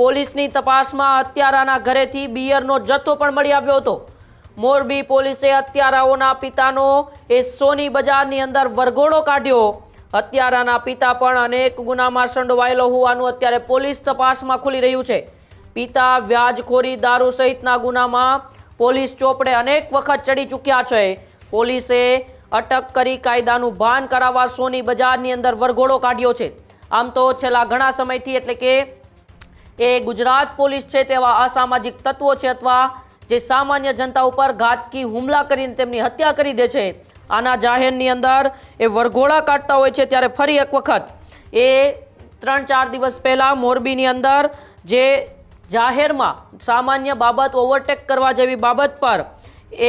પોલીસની તપાસમાં હત્યારાના ઘરેથી બિયરનો જથ્થો પણ મળી આવ્યો હતો। મોરબી પોલીસે હત્યારાઓના પિતાનો એ સોની બજારની અંદર વરઘોડો કાઢ્યો। હત્યારાના પિતા પણ અનેક ગુનામાં સંડોવાયેલો હોવાનું અત્યારે પોલીસ તપાસમાં ખુલી રહ્યું છે। પિતા વ્યાજખોરી, દારૂ સહિતના ગુનામાં પોલીસ ચોપડે અનેક વખત ચડી ચૂક્યા છે। પોલીસે અટક કરી કાયદાનું ભાન કરાવવા સોની બજારની અંદર વરઘોડો કાઢ્યો છે। આમ તો છેલ્લા ઘણા સમયથી એટલે કે એ ગુજરાત પોલીસ છે તેવા અસામાજિક તત્વો છે અથવા જે સામાન્ય જનતા ઉપર ઘાતકી હુમલા કરીને તેમની હત્યા કરી દે છે, આના જાહેરની અંદર એ વરઘોડા કાઢતા હોય છે। ત્યારે ફરી એક વખત એ 3-4 દિવસ પહેલા મોરબીની અંદર જે જાહેરમાં સામાન્ય બાબત ઓવરટેક કરવા જેવી બાબત પર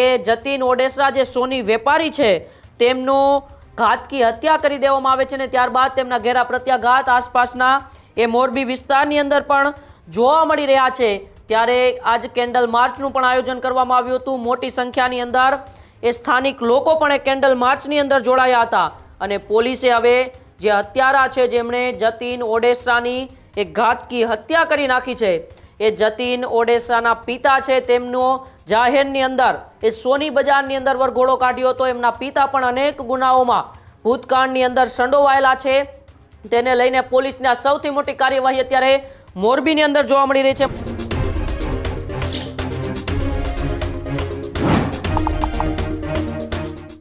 એ જતીન ઓડેસરા જે સોની વેપારી છે તેમનો ઘાતકી હત્યા કરી દેવામાં આવે છે ને ત્યારબાદ તેમના ઘેરા પ્રત્યાઘાત આસપાસના એ મોરબી વિસ્તારની અંદર પણ જોવા મળી રહ્યા છે। ત્યારે આજ કેન્ડલ માર્ચનું પણ આયોજન કરવામાં આવ્યું હતું। મોટી સંખ્યાની અંદર એ સ્થાનિક લોકો પણ એ કેન્ડલ માર્ચની અંદર જોડાયા હતા અને પોલીસે હવે જે હત્યારા છે જેમણે જતીન ઓડેસરાની એ ઘાતકી હત્યા કરી નાખી છે એ જતીન ઓડેસરાના પિતા છે તેમનો જાહેરની અંદર એ સોની બજારની અંદર વરઘોડો કાઢ્યો હતો। એમના પિતા પણ અનેક ગુનાઓમાં ભૂતકાળની અંદર સંડોવાયેલા છે। તેને લઈને પોલીસની આ સૌથી મોટી કાર્યવાહી અત્યારે મોરબીની અંદર જોવા મળી રહી છે।